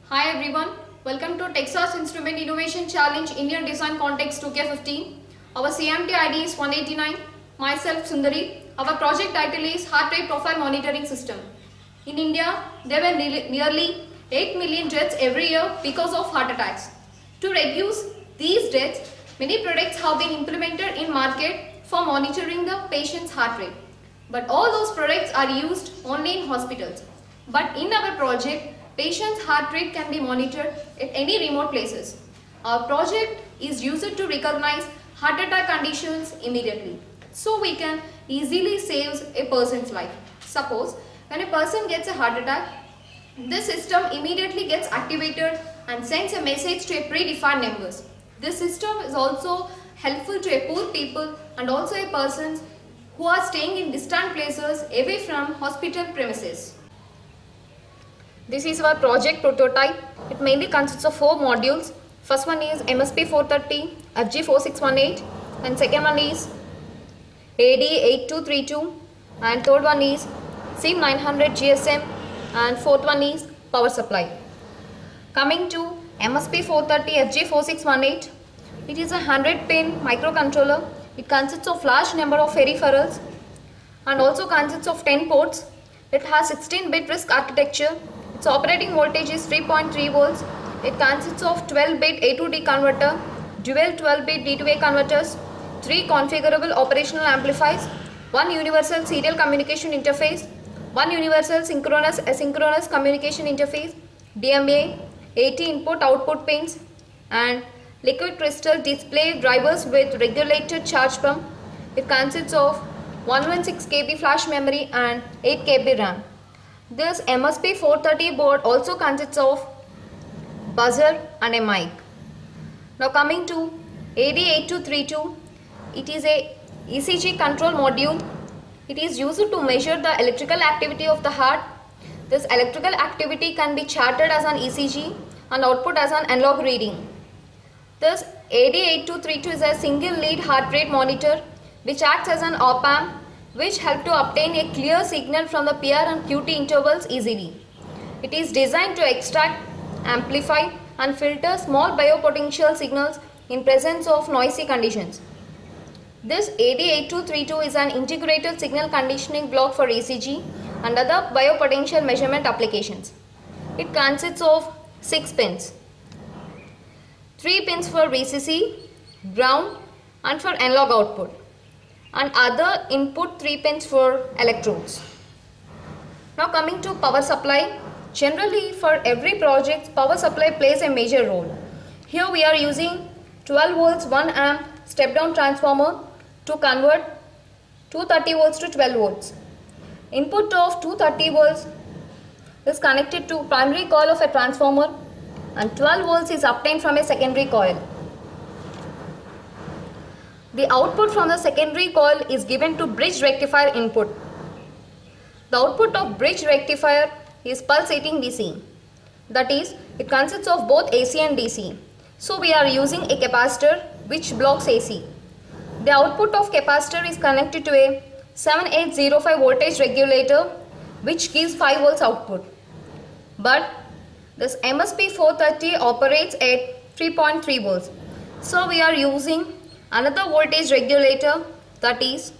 Hi everyone, welcome to Texas Instrument Innovation Challenge Indian Design Context 2K15. Our CMT ID is 189. Myself Sundari. Our project title is Heart Rate Profile Monitoring System. In India, there were nearly 8 million deaths every year because of heart attacks. To reduce these deaths, many products have been implemented in market for monitoring the patient's heart rate. But all those products are used only in hospitals. But in our project, patient's heart rate can be monitored at any remote places. Our project is used to recognize heart attack conditions immediately. So we can easily save a person's life. Suppose when a person gets a heart attack, this system immediately gets activated and sends a message to a predefined numbers. This system is also helpful to a poor people and also a persons who are staying in distant places away from hospital premises. This is our project prototype. It mainly consists of 4 modules. First one is MSP 430, FG 4618, and second one is AD 8232, and third one is SIM 900 GSM, and fourth one is power supply. Coming to MSP 430 FG 4618, it is a 100-pin microcontroller. It consists of large number of peripherals and also consists of 10 ports. It has 16-bit RISC architecture. Its operating voltage is 3.3 volts. It consists of 12-bit A to D converter, dual 12-bit D to A converters, 3 configurable operational amplifiers, 1 universal serial communication interface, 1 universal synchronous asynchronous communication interface, DMA, 80 input-output pins, and liquid crystal display drivers with regulated charge pump. It consists of 116 KB flash memory and 8 KB RAM. This MSP 430 board also consists of buzzer and a mic. Now coming to AD8232, it is a ECG control module. It is used to measure the electrical activity of the heart. This electrical activity can be charted as an ECG and output as an analog reading. Thus, AD8232 is a single lead heart rate monitor which acts as an op-amp which help to obtain a clear signal from the PR and QT intervals easily. It is designed to extract, amplify and filter small biopotential signals in presence of noisy conditions. This AD8232 is an integrated signal conditioning block for ECG and other biopotential measurement applications. It consists of 6 pins. 3 pins for VCC, ground and for analog output, and other input 3 pins for electrodes. Now coming to power supply. Generally for every project, power supply plays a major role. Here we are using 12 volts 1 amp step down transformer to convert 230 volts to 12 volts. Input of 230 volts is connected to primary coil of a transformer and 12 volts is obtained from a secondary coil. The output from the secondary coil is given to bridge rectifier input. The output of bridge rectifier is pulsating DC. That is, it consists of both AC and DC. So we are using a capacitor which blocks AC. The output of capacitor is connected to a 7805 voltage regulator which gives 5 volts output. But this MSP 430 operates at 3.3 volts. So we are using another voltage regulator, that is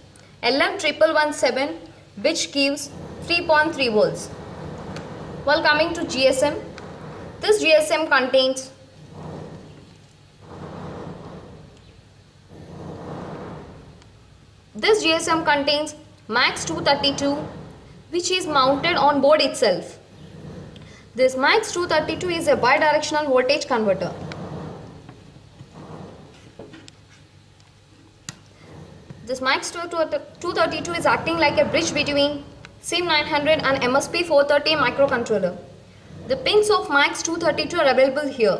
LM1117, which gives 3.3 volts. While coming to GSM, this GSM contains MAX 232 which is mounted on board itself. This MAX 232 is a bidirectional voltage converter. This MAX 232 is acting like a bridge between SIM 900 and MSP 430 microcontroller. The pins of MAX 232 are available here.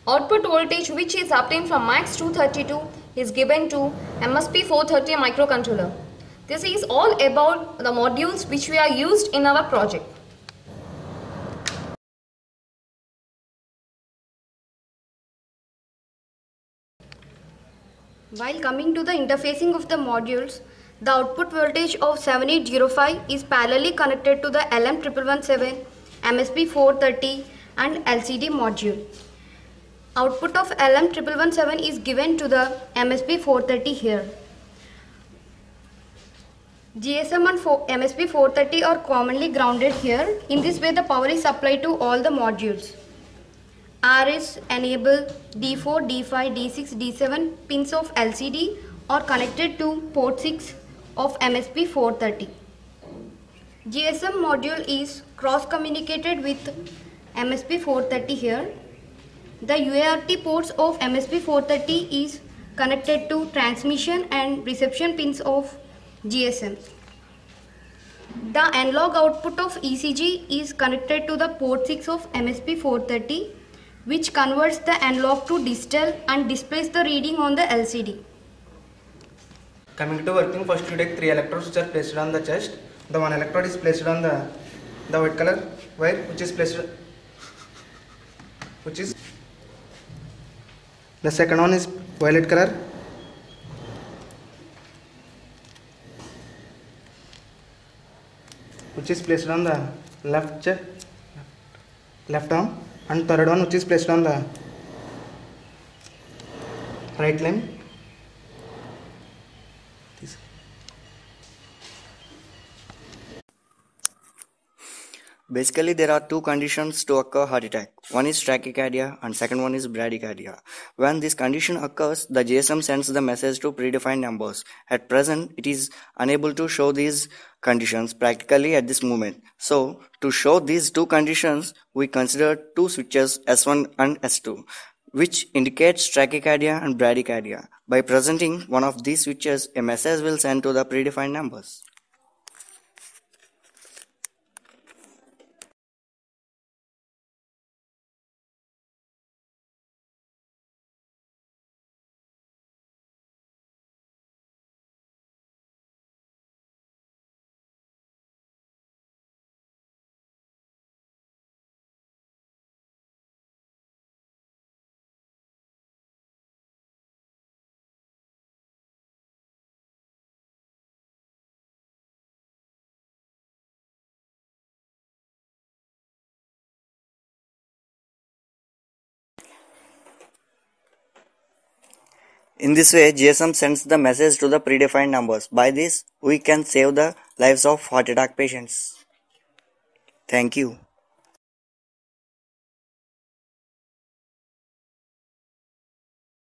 Output voltage which is obtained from MAX 232 is given to MSP 430 microcontroller. This is all about the modules which we are used in our project. While coming to the interfacing of the modules, the output voltage of 7805 is parallelly connected to the LM1117, MSP 430 and LCD module. Output of LM1117 is given to the MSP 430 here. GSM and MSP 430 are commonly grounded here. In this way, the power is supplied to all the modules. RS, enable, D4, D5, D6, D7 pins of LCD are connected to port 6 of MSP 430. GSM module is cross-communicated with MSP 430 here. The UART ports of MSP 430 is connected to transmission and reception pins of GSM. The analog output of ECG is connected to the port 6 of MSP 430, which converts the analog to digital and displays the reading on the LCD. Coming to working, first you take 3 electrodes which are placed on the chest. The one electrode is placed on the white color wire, which is the second one is violet color. Which is placed on the left arm, and third one which is placed on the right limb. Basically, there are two conditions to occur heart attack. One is tachycardia and second one is bradycardia. When this condition occurs, the GSM sends the message to predefined numbers. At present, it is unable to show these conditions practically at this moment. So, to show these two conditions, we consider two switches S1 and S2, which indicates tachycardia and bradycardia. By presenting one of these switches, a message will send to the predefined numbers. In this way, GSM sends the message to the predefined numbers. By this, we can save the lives of heart attack patients. Thank you.